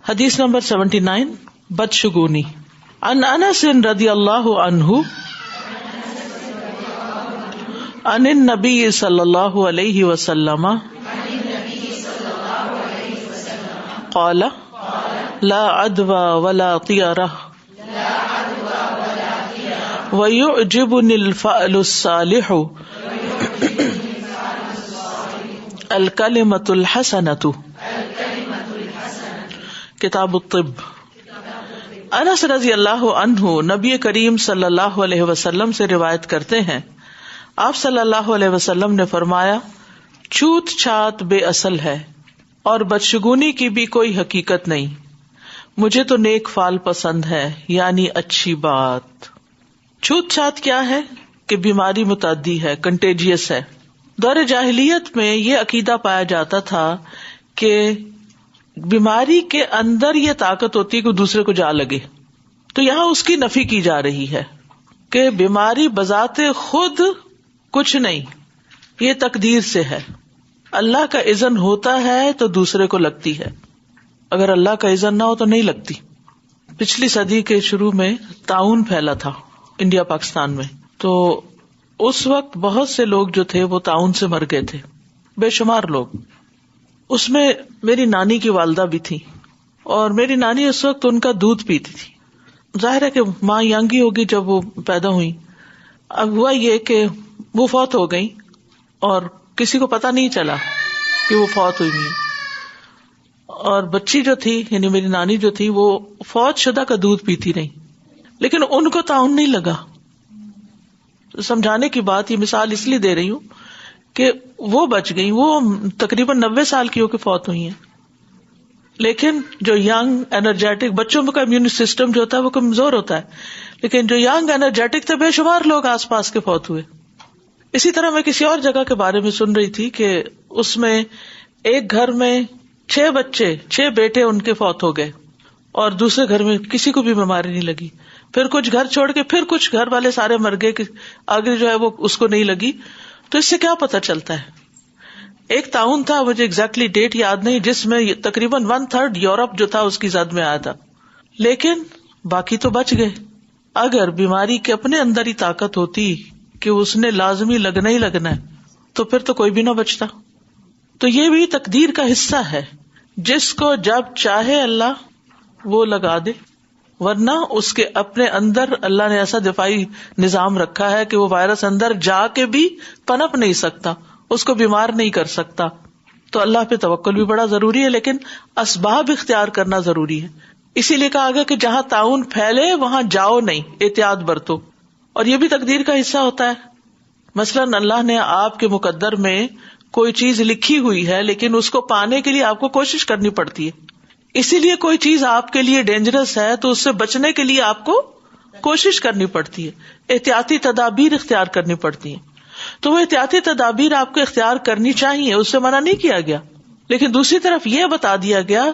حدیث نمبر 79 بدشگونی. عن انس رضی اللہ عنہ عن النبی صلی اللہ علیہ وسلم قال لا عدوى ولا طیرہ ويعجبني الفأل الصالح الکلمۃ الحسنۃ. کتاب الطب. انس رضی اللہ عنہ نبی کریم صلی اللہ علیہ وسلم سے روایت کرتے ہیں، آپ صلی اللہ علیہ وسلم نے فرمایا، چھوت چھات بے اصل ہے اور بدشگونی کی بھی کوئی حقیقت نہیں. مجھے تو نیک فال پسند ہے، یعنی اچھی بات. چھوت چھات کیا ہے کہ بیماری متعدی ہے، کنٹیجیس ہے. دور جاہلیت میں یہ عقیدہ پایا جاتا تھا کہ بیماری کے اندر یہ طاقت ہوتی ہے کہ دوسرے کو جا لگے. تو یہاں اس کی نفی کی جا رہی ہے کہ بیماری بذات خود کچھ نہیں، یہ تقدیر سے ہے. اللہ کا اذن ہوتا ہے تو دوسرے کو لگتی ہے، اگر اللہ کا اذن نہ ہو تو نہیں لگتی. پچھلی صدی کے شروع میں طاعون پھیلا تھا انڈیا پاکستان میں، تو اس وقت بہت سے لوگ جو تھے وہ طاعون سے مر گئے تھے، بے شمار لوگ. اس میں میری نانی کی والدہ بھی تھی، اور میری نانی اس وقت ان کا دودھ پیتی تھی. ظاہر ہے کہ ماں ینگ ہی ہوگی جب وہ پیدا ہوئی. اب ہوا یہ کہ وہ فوت ہو گئی اور کسی کو پتا نہیں چلا کہ وہ فوت ہوئی ہیں. اور بچی جو تھی یعنی میری نانی جو تھی وہ فوت شدہ کا دودھ پیتی رہی، لیکن ان کو طاعون نہیں لگا. سمجھانے کی بات، یہ مثال اس لیے دے رہی ہوں کہ وہ بچ گئی، وہ تقریباً 90 سال کی ہو کے فوت ہوئی ہیں. لیکن جو ینگ انرجیٹک، بچوں کا امیون سسٹم جو ہوتا ہے وہ کمزور ہوتا ہے، لیکن جو ینگ انرجیٹک تھے بے شمار لوگ آس پاس کے فوت ہوئے. اسی طرح میں کسی اور جگہ کے بارے میں سن رہی تھی کہ اس میں ایک گھر میں 6 بیٹے ان کے فوت ہو گئے، اور دوسرے گھر میں کسی کو بھی بیماری نہیں لگی. پھر کچھ گھر چھوڑ کے پھر کچھ گھر والے سارے مر گئے کہ آگے جو ہے وہ اس کو نہیں لگی. تو اس سے کیا پتا چلتا ہے؟ ایک طاعون تھا، مجھے ایگزیکٹلی ڈیٹ یاد نہیں، جس میں تقریباً 1/3 یورپ جو تھا اس کی زد میں آیا تھا، لیکن باقی تو بچ گئے. اگر بیماری کے اپنے اندر ہی طاقت ہوتی کہ اس نے لازمی لگنا ہی لگنا ہے تو پھر تو کوئی بھی نہ بچتا. تو یہ بھی تقدیر کا حصہ ہے، جس کو جب چاہے اللہ وہ لگا دے، ورنہ اس کے اپنے اندر اللہ نے ایسا دفاعی نظام رکھا ہے کہ وہ وائرس اندر جا کے بھی پنپ نہیں سکتا، اس کو بیمار نہیں کر سکتا. تو اللہ پہ توکل بھی بڑا ضروری ہے، لیکن اسباب اختیار کرنا ضروری ہے. اسی لیے کہا گیا کہ جہاں طاعون پھیلے وہاں جاؤ نہیں، احتیاط برتو. اور یہ بھی تقدیر کا حصہ ہوتا ہے. مثلاً اللہ نے آپ کے مقدر میں کوئی چیز لکھی ہوئی ہے، لیکن اس کو پانے کے لیے آپ کو کوشش کرنی پڑتی ہے. اسی لیے کوئی چیز آپ کے لیے ڈینجرس ہے تو اس سے بچنے کے لیے آپ کو کوشش کرنی پڑتی ہے، احتیاطی تدابیر اختیار کرنی پڑتی ہیں. تو وہ احتیاطی تدابیر آپ کو اختیار کرنی چاہیے، اس سے منع نہیں کیا گیا. لیکن دوسری طرف یہ بتا دیا گیا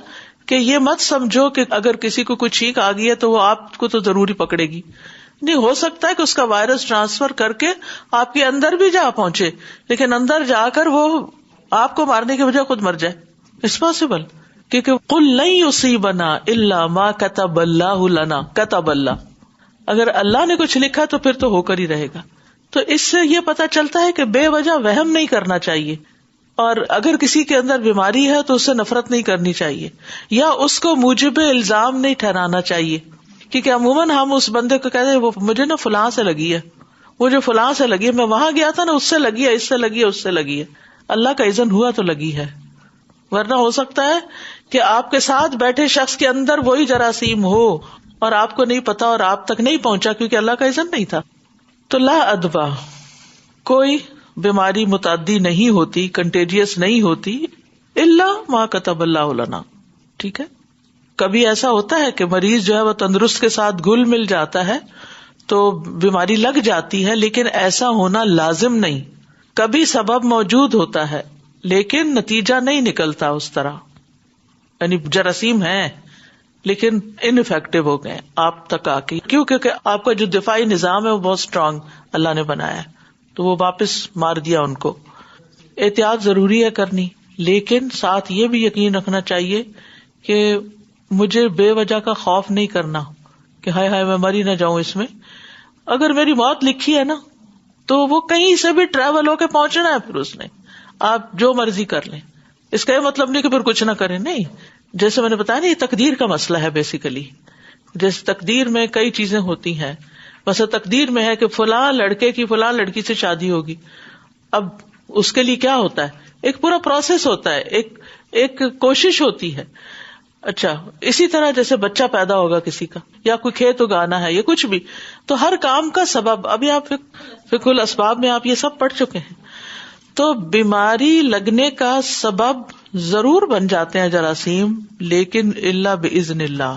کہ یہ مت سمجھو کہ اگر کسی کو کوئی چھینک آ گئی ہے تو وہ آپ کو تو ضروری پکڑے گی. نہیں، ہو سکتا ہے کہ اس کا وائرس ٹرانسفر کر کے آپ کے اندر بھی جا پہنچے، لیکن اندر جا کر وہ آپ کو مارنے کے بجائے خود مر جائے. اٹس پاسبل، کیونکہ قل لن یصیبنا الا ما کتب اللہ لنا، کتب اللہ، اگر اللہ نے کچھ لکھا تو پھر تو ہو کر ہی رہے گا. تو اس سے یہ پتا چلتا ہے کہ بے وجہ وہم نہیں کرنا چاہیے، اور اگر کسی کے اندر بیماری ہے تو اس سے نفرت نہیں کرنی چاہیے، یا اس کو موجب الزام نہیں ٹھہرانا چاہیے. کیونکہ عموماً ہم اس بندے کو کہتے ہیں وہ مجھے نا فلاں سے لگی ہے، وہ جو فلاں سے لگی ہے، میں وہاں گیا تھا نا، اس سے لگی ہے، اس سے لگی ہے، اس سے لگی ہے. اللہ کا اذن ہوا تو لگی ہے، ورنہ ہو سکتا ہے کہ آپ کے ساتھ بیٹھے شخص کے اندر وہی جراثیم ہو اور آپ کو نہیں پتا اور آپ تک نہیں پہنچا کیونکہ اللہ کا اذن نہیں تھا. تو لا ادوا، کوئی بیماری متعدی نہیں ہوتی، کنٹیجیس نہیں ہوتی، الا ما کتب اللہ لنا. ٹھیک ہے، کبھی ایسا ہوتا ہے کہ مریض جو ہے وہ تندرست کے ساتھ گل مل جاتا ہے تو بیماری لگ جاتی ہے، لیکن ایسا ہونا لازم نہیں. کبھی سبب موجود ہوتا ہے لیکن نتیجہ نہیں نکلتا اس طرح، یعنی جراثیم ہے لیکن انفیکٹو ہو گئے آپ تک آ کے، کیونکہ آپ کا جو دفاعی نظام ہے وہ بہت اسٹرانگ اللہ نے بنایا ہے، تو وہ واپس مار دیا ان کو. احتیاط ضروری ہے کرنی، لیکن ساتھ یہ بھی یقین رکھنا چاہیے کہ مجھے بے وجہ کا خوف نہیں کرنا کہ ہائے ہائے میں مر ہی نہ جاؤں اس میں. اگر میری موت لکھی ہے نا تو وہ کہیں سے بھی ٹریول ہو کے پہنچنا ہے. پھر اس نے آپ جو مرضی کر لیں, اس کا یہ مطلب نہیں کہ پھر کچھ نہ کریں. نہیں, جیسے میں نے بتایا نا, یہ تقدیر کا مسئلہ ہے بیسیکلی. جیسے تقدیر میں کئی چیزیں ہوتی ہیں. بس تقدیر میں ہے کہ فلاں لڑکے کی فلاں لڑکی سے شادی ہوگی. اب اس کے لیے کیا ہوتا ہے, ایک پورا پروسیس ہوتا ہے, ایک کوشش ہوتی ہے. اچھا, اسی طرح جیسے بچہ پیدا ہوگا کسی کا, یا کوئی کھیت اگانا ہے, یا کچھ بھی, تو ہر کام کا سبب, ابھی آپ فقہ الاسباب میں آپ یہ سب پڑھ چکے ہیں. تو بیماری لگنے کا سبب ضرور بن جاتے ہیں جراثیم, لیکن الا باذن اللہ.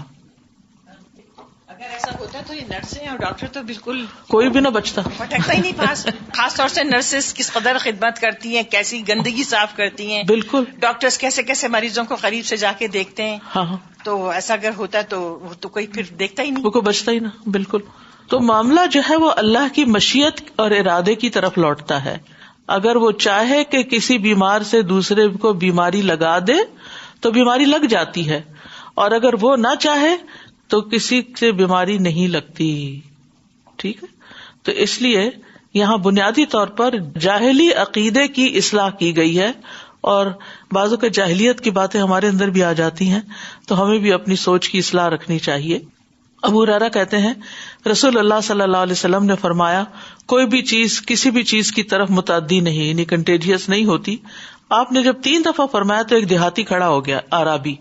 اگر ایسا ہوتا تو یہ نرسیں اور ڈاکٹر تو بالکل کوئی بھی نہ بچتا, پھٹکتا ہی نہیں پاس. خاص طور سے نرسز کس قدر خدمت کرتی ہیں, کیسی گندگی صاف کرتی ہیں. بالکل. ڈاکٹرز کیسے کیسے مریضوں کو قریب سے جا کے دیکھتے ہیں. ہاں, تو ایسا اگر ہوتا تو وہ تو کوئی پھر دیکھتا ہی نہیں, وہ کوئی بچتا ہی نہ. بالکل. تو معاملہ جو ہے وہ اللہ کی مشیت اور ارادے کی طرف لوٹتا ہے. اگر وہ چاہے کہ کسی بیمار سے دوسرے کو بیماری لگا دے تو بیماری لگ جاتی ہے, اور اگر وہ نہ چاہے تو کسی سے بیماری نہیں لگتی. ٹھیک ہے, تو اس لیے یہاں بنیادی طور پر جاہلی عقیدے کی اصلاح کی گئی ہے, اور بعضوں کے جاہلیت کی باتیں ہمارے اندر بھی آ جاتی ہیں, تو ہمیں بھی اپنی سوچ کی اصلاح رکھنی چاہیے. ابو ہریرہ کہتے ہیں رسول اللہ صلی اللہ علیہ وسلم نے فرمایا, کوئی بھی چیز کسی بھی چیز کی طرف متعدی نہیں, یعنی کنٹیجیس نہیں ہوتی. آپ نے جب 3 دفعہ فرمایا تو ایک دیہاتی کھڑا ہو گیا, عربی,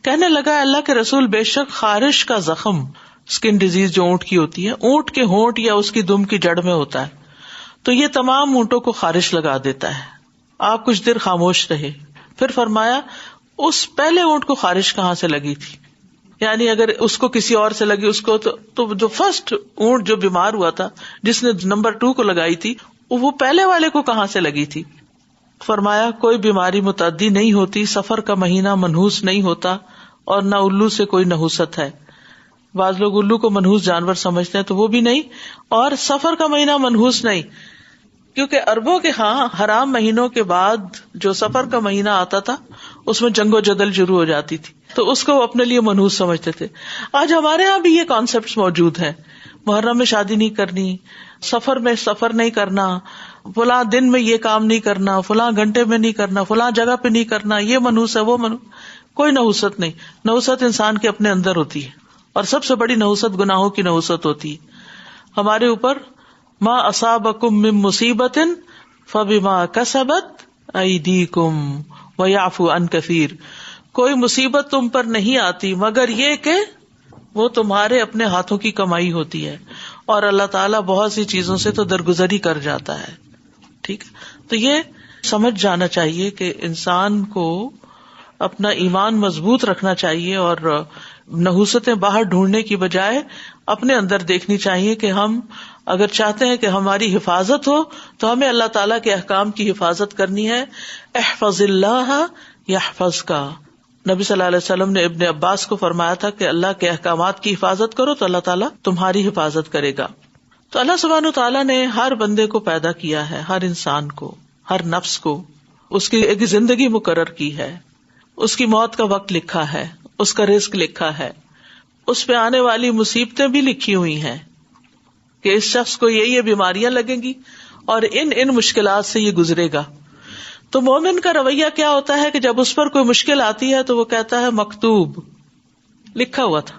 کہنے لگا اللہ کے رسول, بے شک خارش کا زخم, اسکن ڈیزیز جو اونٹ کی ہوتی ہے, اونٹ کے ہونٹ یا اس کی دم کی جڑ میں ہوتا ہے, تو یہ تمام اونٹوں کو خارش لگا دیتا ہے. آپ کچھ دیر خاموش رہے, پھر فرمایا اس پہلے اونٹ کو خارش کہاں سے لگی تھی, یعنی اگر اس کو کسی اور سے لگی اس کو, تو جو فرسٹ اونٹ جو بیمار ہوا تھا جس نے نمبر 2 کو لگائی تھی, وہ پہلے والے کو کہاں سے لگی تھی. فرمایا کوئی بیماری متعدی نہیں ہوتی, سفر کا مہینہ منحوس نہیں ہوتا, اور نہ الو سے کوئی نحوست ہے. بعض لوگ الو کو منحوس جانور سمجھتے ہیں, تو وہ بھی نہیں, اور سفر کا مہینہ منحوس نہیں, کیونکہ عربوں کے ہاں حرام مہینوں کے بعد جو سفر کا مہینہ آتا تھا اس میں جنگ و جدل شروع ہو جاتی تھی, تو اس کو وہ اپنے لیے منحوس سمجھتے تھے. آج ہمارے ہاں بھی یہ کانسیپٹس موجود ہیں, محرم میں شادی نہیں کرنی, سفر میں سفر نہیں کرنا, فلاں دن میں یہ کام نہیں کرنا, فلاں گھنٹے میں نہیں کرنا, فلاں جگہ پہ نہیں کرنا, یہ منحوس ہے وہ منحوس. کوئی نحوست نہیں. نحوست انسان کے اپنے اندر ہوتی ہے, اور سب سے بڑی نحوست گناہوں کی نحوست ہوتی ہے. ہمارے اوپر ما اصابکم من مصیبت فبما کسبت ایدیکم ویعفو عن کثیر, کوئی مصیبت تم پر نہیں آتی مگر یہ کہ وہ تمہارے اپنے ہاتھوں کی کمائی ہوتی ہے, اور اللہ تعالیٰ بہت سی چیزوں سے تو درگزری کر جاتا ہے. ٹھیک ہے, تو یہ سمجھ جانا چاہیے کہ انسان کو اپنا ایمان مضبوط رکھنا چاہیے, اور نحوستیں باہر ڈھونڈنے کی بجائے اپنے اندر دیکھنی چاہیے کہ ہم اگر چاہتے ہیں کہ ہماری حفاظت ہو تو ہمیں اللہ تعالیٰ کے احکام کی حفاظت کرنی ہے. احفظ اللہ یحفظک. نبی صلی اللہ علیہ وسلم نے ابن عباس کو فرمایا تھا کہ اللہ کے احکامات کی حفاظت کرو تو اللہ تعالیٰ تمہاری حفاظت کرے گا. تو اللہ سبحانہ وتعالیٰ نے ہر بندے کو پیدا کیا ہے, ہر انسان کو, ہر نفس کو, اس کی ایک زندگی مقرر کی ہے, اس کی موت کا وقت لکھا ہے, اس کا رزق لکھا ہے, اس پہ آنے والی مصیبتیں بھی لکھی ہوئی ہیں کہ اس شخص کو یہ بیماریاں لگیں گی اور ان مشکلات سے یہ گزرے گا. تو مومن کا رویہ کیا ہوتا ہے کہ جب اس پر کوئی مشکل آتی ہے تو وہ کہتا ہے مکتوب, لکھا ہوا تھا,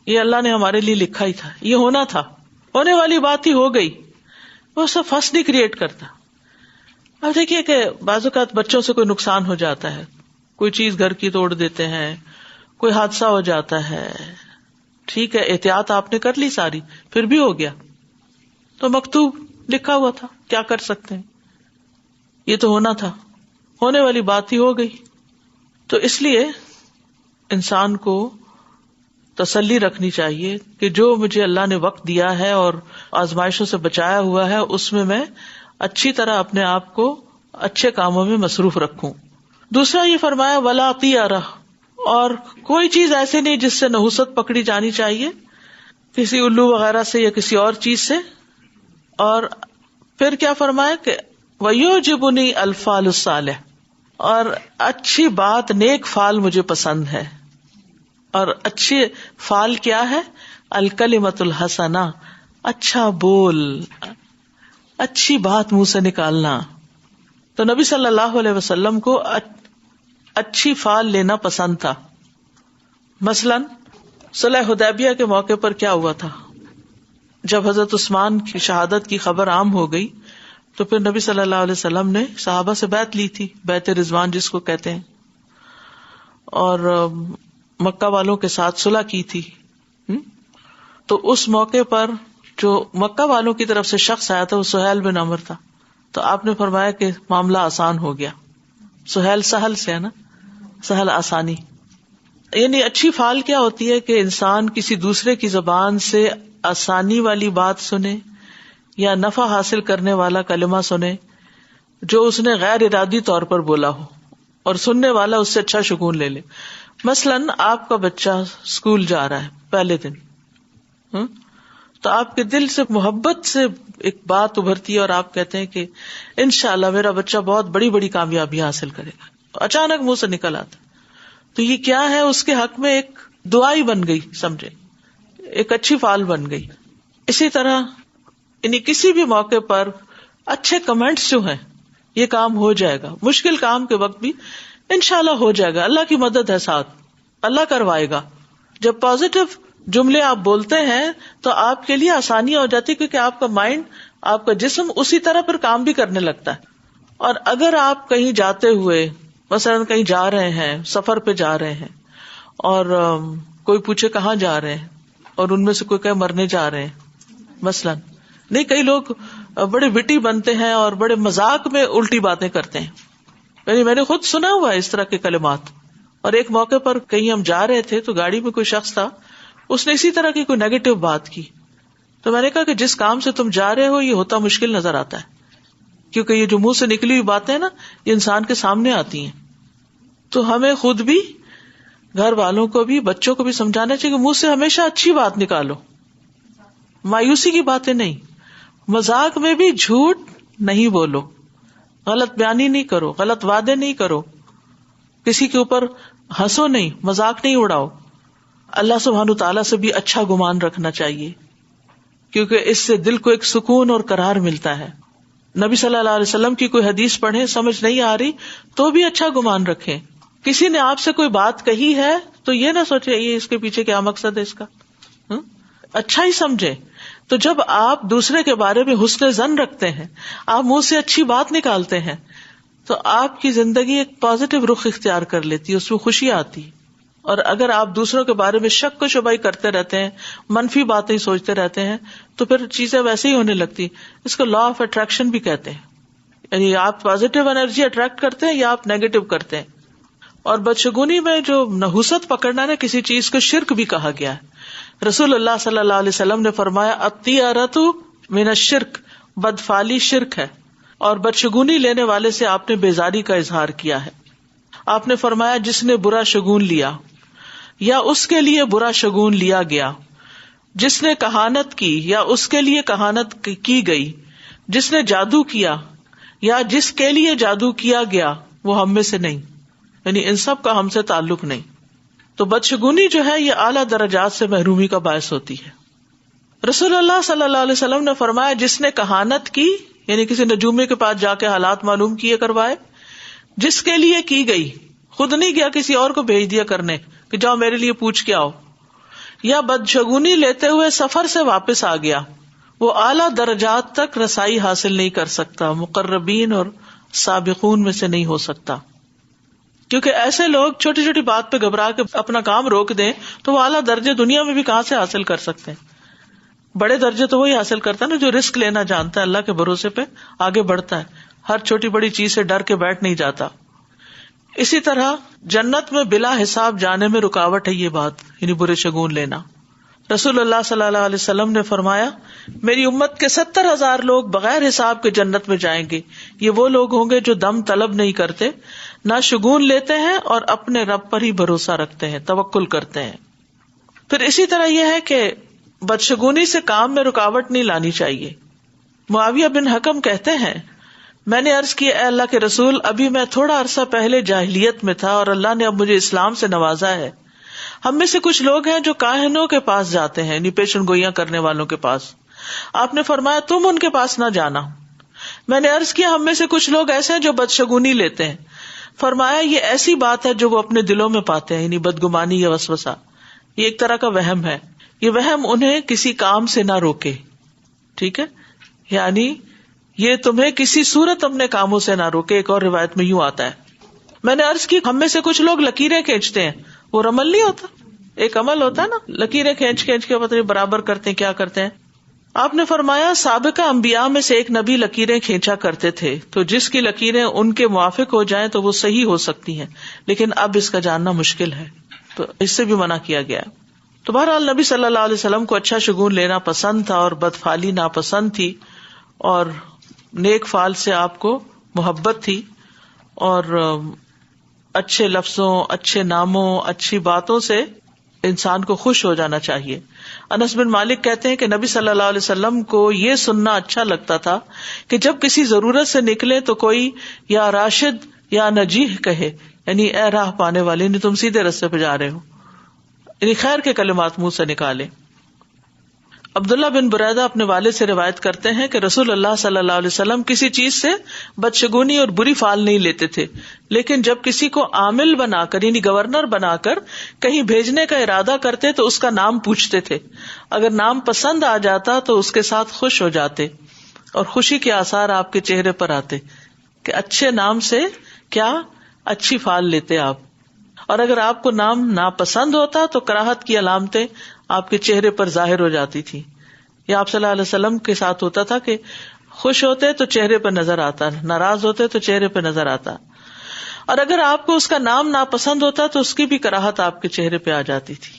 یہ اللہ نے ہمارے لیے لکھا ہی تھا, یہ ہونا تھا, ہونے والی بات ہی ہو گئی. وہ سب فس نہیں کریٹ کرتا. اب دیکھیے کہ بعض اوقات بچوں سے کوئی نقصان ہو جاتا ہے, کوئی چیز گھر کی توڑ دیتے ہیں, کوئی حادثہ ہو جاتا ہے, ٹھیک ہے احتیاط آپ نے کر لی ساری, پھر بھی ہو گیا, تو مکتوب لکھا ہوا تھا, کیا کر سکتے ہیں, یہ تو ہونا تھا, ہونے والی بات ہی ہو گئی. تو اس لیے انسان کو تسلی رکھنی چاہیے کہ جو مجھے اللہ نے وقت دیا ہے اور آزمائشوں سے بچایا ہوا ہے اس میں اچھی طرح اپنے آپ کو اچھے کاموں میں مصروف رکھوں. دوسرا یہ فرمایا ولا طیرہ, اور کوئی چیز ایسے نہیں جس سے نحوست پکڑی جانی چاہیے, کسی الو وغیرہ سے یا کسی اور چیز سے. اور پھر کیا فرمایا کہ وَيُعْجِبُنِي الْفَالُ الصَّالِحُ, اور اچھی بات نیک فال مجھے پسند ہے. اور اچھے فعل کیا ہے؟ الکلمۃ الحسنہ، اچھا بول، اچھی بات منہ سے نکالنا. تو نبی صلی اللہ علیہ وسلم کو اچھی فعل لینا پسند تھا. مثلاً صلح حدیبیہ کے موقع پر کیا ہوا تھا؟ جب حضرت عثمان کی شہادت کی خبر عام ہو گئی تو پھر نبی صلی اللہ علیہ وسلم نے صحابہ سے بیعت لی تھی، بیعت رضوان جس کو کہتے ہیں، اور مکہ والوں کے ساتھ صلح کی تھی. تو اس موقع پر جو مکہ والوں کی طرف سے شخص آیا تھا وہ سہیل بن عمر تھا. تو آپ نے فرمایا کہ معاملہ آسان ہو گیا. سہیل سہل سے ہے نا، سہل آسانی. یعنی اچھی فعل کیا ہوتی ہے کہ انسان کسی دوسرے کی زبان سے آسانی والی بات سنے یا نفع حاصل کرنے والا کلمہ سنے جو اس نے غیر ارادی طور پر بولا ہو، اور سننے والا اس سے اچھا شگون لے لے. مثلاً آپ کا بچہ اسکول جا رہا ہے پہلے دن، تو آپ کے دل سے محبت سے ایک بات ابھرتی ہے اور آپ کہتے ہیں کہ انشاءاللہ میرا بچہ بہت بڑی بڑی کامیابی حاصل کرے گا. اچانک منہ سے نکل آتا، تو یہ کیا ہے؟ اس کے حق میں ایک دعائی بن گئی، سمجھے، ایک اچھی فعل بن گئی. اسی طرح یعنی کسی بھی موقع پر اچھے کمنٹس جو ہیں، یہ کام ہو جائے گا، مشکل کام کے وقت بھی انشاءاللہ ہو جائے گا، اللہ کی مدد ہے ساتھ، اللہ کروائے گا. جب پازیٹو جملے آپ بولتے ہیں تو آپ کے لیے آسانی ہو جاتی ہے، کیونکہ آپ کا مائنڈ، آپ کا جسم اسی طرح پر کام بھی کرنے لگتا ہے. اور اگر آپ کہیں جاتے ہوئے، مثلا کہیں جا رہے ہیں، سفر پہ جا رہے ہیں، اور کوئی پوچھے کہاں جا رہے ہیں، اور ان میں سے کوئی کہے مرنے جا رہے ہیں مثلا، نہیں، کئی لوگ بڑے وٹی بنتے ہیں اور بڑے مذاق میں الٹی باتیں کرتے ہیں. یعنی میں نے خود سنا ہوا ہے اس طرح کے کلمات. اور ایک موقع پر کہیں ہم جا رہے تھے تو گاڑی میں کوئی شخص تھا، اس نے اسی طرح کی کوئی نیگیٹو بات کی. تو میں نے کہا کہ جس کام سے تم جا رہے ہو یہ ہوتا مشکل نظر آتا ہے، کیونکہ یہ جو منہ سے نکلی ہوئی باتیں نا، یہ انسان کے سامنے آتی ہیں. تو ہمیں خود بھی، گھر والوں کو بھی، بچوں کو بھی سمجھانا چاہیے کہ منہ سے ہمیشہ اچھی بات نکالو، مایوسی کی باتیں نہیں. مذاق میں بھی جھوٹ نہیں بولو، غلط بیانی نہیں کرو، غلط وعدے نہیں کرو، کسی کے اوپر ہنسو نہیں، مذاق نہیں اڑاؤ. اللہ سبحانہ تعالیٰ سے بھی اچھا گمان رکھنا چاہیے، کیونکہ اس سے دل کو ایک سکون اور قرار ملتا ہے. نبی صلی اللہ علیہ وسلم کی کوئی حدیث پڑھیں، سمجھ نہیں آ رہی تو بھی اچھا گمان رکھیں. کسی نے آپ سے کوئی بات کہی ہے تو یہ نہ سوچے یہ اس کے پیچھے کیا مقصد ہے اس کا، اچھا ہی سمجھے. تو جب آپ دوسرے کے بارے میں حسن ظن رکھتے ہیں، آپ منہ سے اچھی بات نکالتے ہیں، تو آپ کی زندگی ایک پازیٹو رخ اختیار کر لیتی ہے، اس میں خوشی آتی. اور اگر آپ دوسروں کے بارے میں شک و شبہ کرتے رہتے ہیں، منفی باتیں سوچتے رہتے ہیں، تو پھر چیزیں ویسے ہی ہونے لگتی. اس کو لا آف اٹریکشن بھی کہتے ہیں، یعنی آپ پازیٹو انرجی اٹریکٹ کرتے ہیں یا آپ نیگیٹو کرتے ہیں. اور بدشگونی میں جو نحوست پکڑنا نا، کسی چیز کو شرک بھی کہا گیا ہے. رسول اللہ صلی اللہ علیہ وسلم نے فرمایا الطیرۃ من الشرک، بدفعلی شرک ہے. اور بدشگونی لینے والے سے آپ نے بیزاری کا اظہار کیا ہے. آپ نے فرمایا جس نے برا شگون لیا یا اس کے لیے برا شگون لیا گیا، جس نے کہانت کی یا اس کے لیے کہانت کی گئی، جس نے جادو کیا یا جس کے لیے جادو کیا گیا، وہ ہم میں سے نہیں. یعنی ان سب کا ہم سے تعلق نہیں. تو بدشگونی جو ہے یہ اعلیٰ درجات سے محرومی کا باعث ہوتی ہے. رسول اللہ صلی اللہ علیہ وسلم نے فرمایا جس نے کہانت کی، یعنی کسی نجومی کے پاس جا کے حالات معلوم کیے کروائے، جس کے لیے کی گئی، خود نہیں گیا کسی اور کو بھیج دیا کرنے کہ جاؤ میرے لیے پوچھ کے آؤ، یا بدشگونی لیتے ہوئے سفر سے واپس آ گیا، وہ اعلیٰ درجات تک رسائی حاصل نہیں کر سکتا، مقربین اور سابقون میں سے نہیں ہو سکتا. کیونکہ ایسے لوگ چھوٹی چھوٹی بات پہ گھبرا کے اپنا کام روک دیں تو وہ اعلیٰ درجے دنیا میں بھی کہاں سے حاصل کر سکتے ہیں. بڑے درجے تو وہی حاصل کرتا ہے نا جو رسک لینا جانتا ہے، اللہ کے بھروسے پہ آگے بڑھتا ہے، ہر چھوٹی بڑی چیز سے ڈر کے بیٹھ نہیں جاتا. اسی طرح جنت میں بلا حساب جانے میں رکاوٹ ہے یہ بات، یعنی برے شگون لینا. رسول اللہ صلی اللہ علیہ وسلم نے فرمایا میری امت کے 70,000 لوگ بغیر حساب کے جنت میں جائیں گے. یہ وہ لوگ ہوں گے جو دم طلب نہیں کرتے، نہ شگون لیتے ہیں، اور اپنے رب پر ہی بھروسہ رکھتے ہیں، توکل کرتے ہیں. پھر اسی طرح یہ ہے کہ بدشگونی سے کام میں رکاوٹ نہیں لانی چاہیے. معاویہ بن حکم کہتے ہیں میں نے عرض کی اے اللہ کے رسول، ابھی میں تھوڑا عرصہ پہلے جاہلیت میں تھا اور اللہ نے اب مجھے اسلام سے نوازا ہے. ہم میں سے کچھ لوگ ہیں جو کاہنوں کے پاس جاتے ہیں، یعنی پیشن گوئیاں کرنے والوں کے پاس. آپ نے فرمایا تم ان کے پاس نہ جانا. میں نے عرض کیا ہم میں سے کچھ لوگ ایسے ہیں جو بدشگونی لیتے ہیں. فرمایا یہ ایسی بات ہے جو وہ اپنے دلوں میں پاتے ہیں، یعنی بدگمانی یا وسوسہ. یہ ایک طرح کا وہم ہے. یہ وہم انہیں کسی کام سے نہ روکے. ٹھیک ہے، یعنی یہ تمہیں کسی صورت اپنے کاموں سے نہ روکے. ایک اور روایت میں یوں آتا ہے. میں نے عرض کی ہم میں سے کچھ لوگ لکیریں کھینچتے ہیں. وہ عمل نہیں ہوتا، ایک عمل ہوتا ہے نا، لکیریں کھینچ کے پتہ نہیں برابر کرتے ہیں کیا کرتے ہیں. آپ نے فرمایا سابقہ انبیاء میں سے ایک نبی لکیریں کھینچا کرتے تھے، تو جس کی لکیریں ان کے موافق ہو جائیں تو وہ صحیح ہو سکتی ہیں، لیکن اب اس کا جاننا مشکل ہے، تو اس سے بھی منع کیا گیا. تو بہرحال نبی صلی اللہ علیہ وسلم کو اچھا شگون لینا پسند تھا اور بدفعلی ناپسند تھی، اور نیک فعل سے آپ کو محبت تھی، اور اچھے لفظوں، اچھے ناموں، اچھی باتوں سے انسان کو خوش ہو جانا چاہیے. انس بن مالک کہتے ہیں کہ نبی صلی اللہ علیہ وسلم کو یہ سننا اچھا لگتا تھا کہ جب کسی ضرورت سے نکلے تو کوئی یا راشد یا نجیح کہے، یعنی اے راہ پانے والے، یعنی تم سیدھے رستے پہ جا رہے ہو، یعنی خیر کے کلمات منہ سے نکالے. عبداللہ بن بریدہ اپنے والد سے روایت کرتے ہیں کہ رسول اللہ صلی اللہ علیہ وسلم کسی چیز سے بدشگونی اور بری فعل نہیں لیتے تھے، لیکن جب کسی کو عامل بنا کر یعنی گورنر بنا کر کہیں بھیجنے کا ارادہ کرتے تو اس کا نام پوچھتے تھے. اگر نام پسند آ جاتا تو اس کے ساتھ خوش ہو جاتے، اور خوشی کے آثار آپ کے چہرے پر آتے کہ اچھے نام سے کیا اچھی فعل لیتے آپ. اور اگر آپ کو نام ناپسند ہوتا تو کراہت کی علامتیں آپ کے چہرے پر ظاہر ہو جاتی تھی. یا آپ صلی اللہ علیہ وسلم کے ساتھ ہوتا تھا کہ خوش ہوتے تو چہرے پہ نظر آتا، ناراض ہوتے تو چہرے پہ نظر آتا، اور اگر آپ کو اس کا نام ناپسند ہوتا تو اس کی بھی کراہت آپ کے چہرے پہ آ جاتی تھی.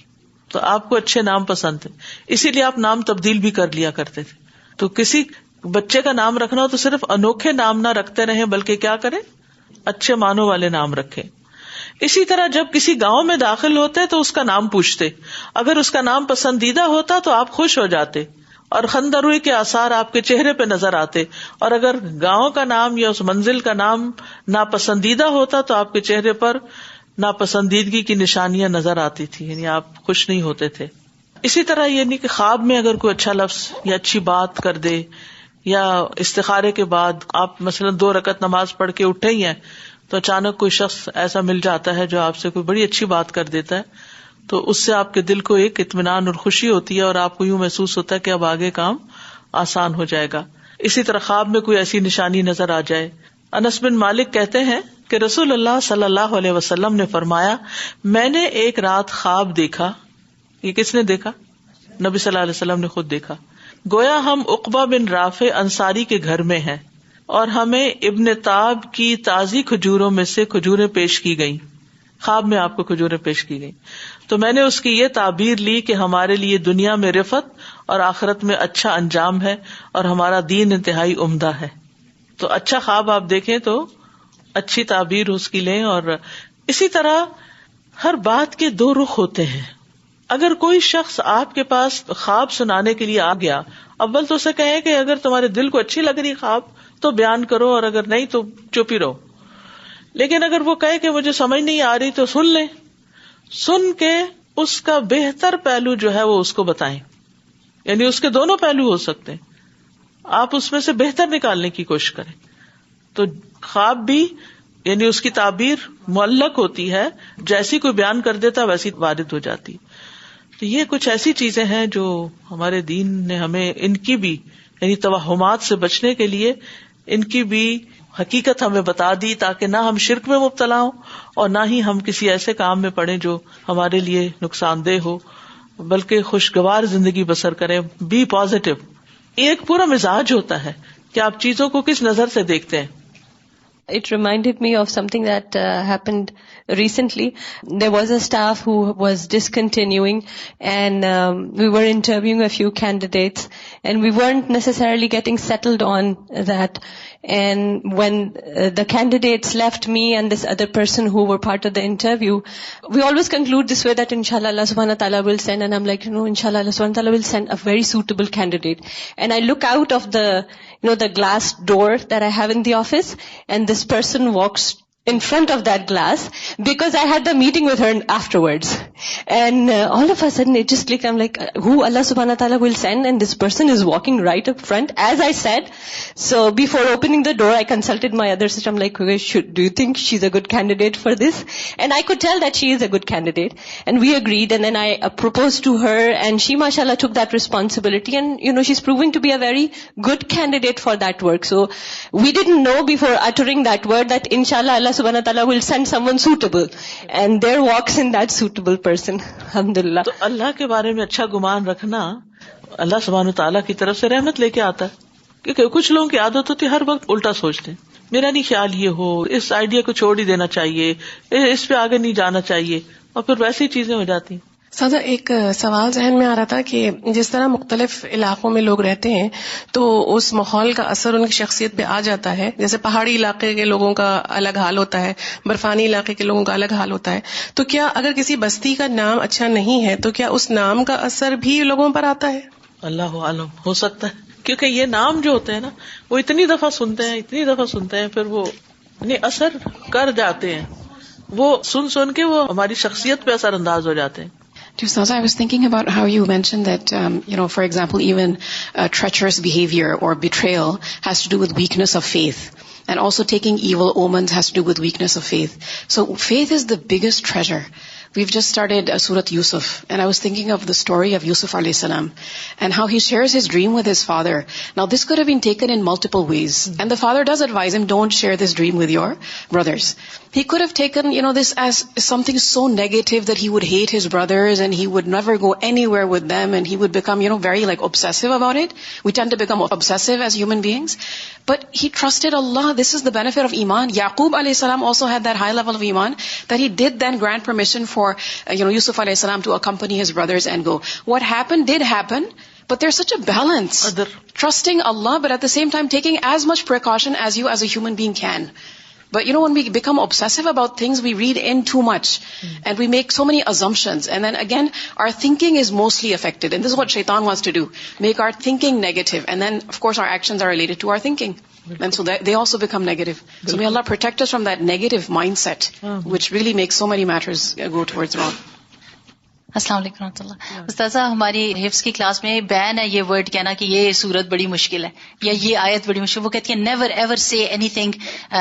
تو آپ کو اچھے نام پسند تھے، اسی لیے آپ نام تبدیل بھی کر لیا کرتے تھے. تو کسی بچے کا نام رکھنا ہو تو صرف انوکھے نام نہ رکھتے رہیں، بلکہ کیا کریں، اچھے معنوں والے نام رکھیں. اسی طرح جب کسی گاؤں میں داخل ہوتے تو اس کا نام پوچھتے، اگر اس کا نام پسندیدہ ہوتا تو آپ خوش ہو جاتے اور خندروئی کے آثار آپ کے چہرے پہ نظر آتے، اور اگر گاؤں کا نام یا اس منزل کا نام ناپسندیدہ ہوتا تو آپ کے چہرے پر ناپسندیدگی کی نشانیاں نظر آتی تھی، یعنی آپ خوش نہیں ہوتے تھے. اسی طرح یعنی کہ خواب میں اگر کوئی اچھا لفظ یا اچھی بات کر دے، یا استخارے کے بعد آپ مثلا 2 رکعت نماز پڑھ کے اٹھے ہی ہیں تو اچانک کوئی شخص ایسا مل جاتا ہے جو آپ سے کوئی بڑی اچھی بات کر دیتا ہے، تو اس سے آپ کے دل کو ایک اطمینان اور خوشی ہوتی ہے، اور آپ کو یوں محسوس ہوتا ہے کہ اب آگے کام آسان ہو جائے گا. اسی طرح خواب میں کوئی ایسی نشانی نظر آ جائے. انس بن مالک کہتے ہیں کہ رسول اللہ صلی اللہ علیہ وسلم نے فرمایا میں نے ایک رات خواب دیکھا. یہ کس نے دیکھا؟ نبی صلی اللہ علیہ وسلم نے خود دیکھا. گویا ہم عقبہ بن رافع انصاری کے گھر میں ہیں اور ہمیں ابن تاب کی تازی کھجوروں میں سے کھجوریں پیش کی گئیں. خواب میں آپ کو کھجوریں پیش کی گئیں تو میں نے اس کی یہ تعبیر لی کہ ہمارے لیے دنیا میں رفت اور آخرت میں اچھا انجام ہے، اور ہمارا دین انتہائی عمدہ ہے. تو اچھا خواب آپ دیکھیں تو اچھی تعبیر اس کی لیں. اور اسی طرح ہر بات کے 2 رخ ہوتے ہیں. اگر کوئی شخص آپ کے پاس خواب سنانے کے لیے آ گیا، اول تو اسے کہیں کہ اگر تمہارے دل کو اچھی لگ رہی خواب تو بیان کرو، اور اگر نہیں تو چپ ہی رہو. لیکن اگر وہ کہے کہ مجھے سمجھ نہیں آ رہی تو سن لیں، سن کے اس کا بہتر پہلو جو ہے وہ اس کو بتائیں. یعنی اس کے دونوں پہلو ہو سکتے ہیں، آپ اس میں سے بہتر نکالنے کی کوشش کریں. تو خواب بھی یعنی اس کی تعبیر معلق ہوتی ہے، جیسی کوئی بیان کر دیتا ویسی وارد ہو جاتی. تو یہ کچھ ایسی چیزیں ہیں جو ہمارے دین نے ہمیں ان کی بھی یعنی توہمات سے بچنے کے لیے ان کی بھی حقیقت ہمیں بتا دی، تاکہ نہ ہم شرک میں مبتلا ہوں اور نہ ہی ہم کسی ایسے کام میں پڑیں جو ہمارے لیے نقصان دہ ہو، بلکہ خوشگوار زندگی بسر کریں. Be positive. یہ ایک پورا مزاج ہوتا ہے کہ آپ چیزوں کو کس نظر سے دیکھتے ہیں. It reminded me of something that happened recently. There was a staff who was discontinuing, and we were interviewing a few candidates, and we weren't necessarily getting settled on that. And when the candidates left me and this other person who were part of the interview, we always conclude this way that inshallah Allah subhanahu wa ta'ala will send, and I'm like, inshallah Allah subhanahu wa ta'ala will send a very suitable candidate. And I look out of the glass door that I have in the office, and this person walks in front of that glass because I had the meeting with her afterwards. And all of a sudden it just clicked. I'm like, who Allah subhanahu wa ta'ala will send, and this person is walking right up front, as I said. So before opening the door, I consulted my other sister. I'm like, okay, do you think she's a good candidate for this? And I could tell that she is a good candidate. And we agreed, and then I proposed to her, and she, mashallah, took that responsibility. And, she's proving to be a very good candidate for that work. So we didn't know before uttering that word that inshallah Allah subhanahu wa ta'ala will send someone suitable, and there walks in that suitable person. Alhamdulillah. تو اللہ کے بارے میں اچھا گمان رکھنا اللہ سبحانہ تعالیٰ کی طرف سے رحمت لے کے آتا ہے. کیونکہ کچھ لوگوں کی عادت ہوتی ہے ہر وقت الٹا سوچتے ہیں, میرا نہیں خیال یہ ہو, اس آئیڈیا کو چھوڑ ہی دینا چاہیے, اس پہ آگے نہیں جانا چاہیے, اور پھر ویسی چیزیں ہو جاتی ہیں. سادہ ایک سوال ذہن میں آ رہا تھا کہ جس طرح مختلف علاقوں میں لوگ رہتے ہیں تو اس ماحول کا اثر ان کی شخصیت پہ آ جاتا ہے. جیسے پہاڑی علاقے کے لوگوں کا الگ حال ہوتا ہے, برفانی علاقے کے لوگوں کا الگ حال ہوتا ہے. تو کیا اگر کسی بستی کا نام اچھا نہیں ہے تو کیا اس نام کا اثر بھی لوگوں پر آتا ہے؟ اللہ عالم, ہو سکتا ہے, کیونکہ یہ نام جو ہوتے ہیں نا وہ اتنی دفعہ سنتے ہیں پھر وہ اثر کر جاتے ہیں, وہ سن کے وہ ہماری شخصیت پہ اثر انداز ہو جاتے ہیں. Ustaza, I was thinking about how you mentioned that, for example, even treacherous behavior or betrayal has to do with weakness of faith. And also taking evil omens has to do with weakness of faith. So faith is the biggest treasure. We've just started Surat Yusuf, and I was thinking of the story of Yusuf alayhi salam and how he shares his dream with his father. Now this could have been taken in multiple ways, and the father does advise him, don't share this dream with your brothers. He could have taken, this as something so negative that he would hate his brothers and he would never go anywhere with them, and he would become, very obsessive about it. We tend to become obsessive as human beings. But he trusted Allah. This is the benefit of Iman. Yaqub alayhi salam also had that high level of Iman that he did then grant permission for, Yusuf alayhi salam to accompany his brothers and go. What happened did happen, but there's such a balance. Trusting Allah, but at the same time taking as much precaution as you as a human being can. But when we become obsessive about things, we read in too much and we make so many assumptions, and then again our thinking is mostly affected, and this is what shaitan wants to do, make our thinking negative, and then of course our actions are related to our thinking, and so they also become negative. So may Allah protect us from that negative mindset which really makes so many matters go towards wrong. السلام علیکم ورحمۃ اللہ. استاذہ, ہماری حفظ کی class میں بین ہے یہ ورڈ کہنا کہ یہ صورت بڑی مشکل ہے یا یہ آیت بڑی مشکل. وہ کہتی ہے نیور ایور سے اینی تھنگ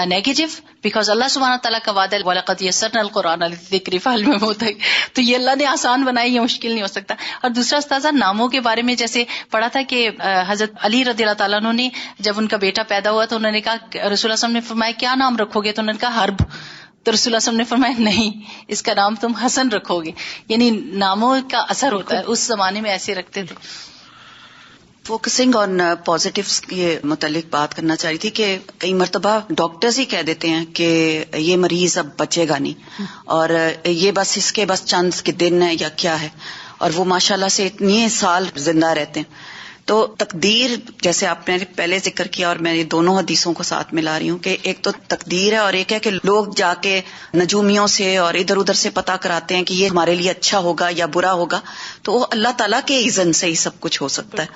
نیگیٹو, بیکاز اللہ سبحانہ تعالیٰ کا وعدہ وَلَقَدْ يَسَّرْنَا الْقُرْآنَ لِلذِّكْرِ فَهَلْ مِن مُدَّكِرٍ, تو یہ اللہ نے آسان بنائی, یہ مشکل نہیں ہو سکتا. اور دوسرا استاذہ, ناموں کے بارے میں جیسے پڑھا تھا کہ حضرت علی رضی اللہ تعالیٰ عنہ نے جب ان کا بیٹا پیدا ہوا تو انہوں نے کہا, رسول اللہ صلی اللہ علیہ وسلم نے فرمایا کیا نام رکھو گے, تو انہوں نے کہا حرب. تو رسول اللہ صلی اللہ علیہ وسلم نے فرمایا نہیں, اس کا نام تم حسن رکھو گے. یعنی ناموں کا اثر ہوتا ہے, اس زمانے میں ایسے رکھتے تھے. فوکسنگ آن پازیٹیوز کے متعلق بات کرنا چاہ رہی تھی کہ کئی مرتبہ ڈاکٹرز ہی کہہ دیتے ہیں کہ یہ مریض اب بچے گا نہیں, اور یہ بس اس کے بس چند کے دن ہے یا کیا ہے, اور وہ ماشاءاللہ سے اتنے سال زندہ رہتے ہیں. تو تقدیر, جیسے آپ نے پہلے ذکر کیا اور میں یہ دونوں حدیثوں کو ساتھ ملا رہی ہوں کہ ایک تو تقدیر ہے اور ایک ہے کہ لوگ جا کے نجومیوں سے اور ادھر ادھر سے پتہ کراتے ہیں کہ یہ ہمارے لیے اچھا ہوگا یا برا ہوگا, تو وہ اللہ تعالیٰ کے اذن سے ہی سب کچھ ہو سکتا ہے.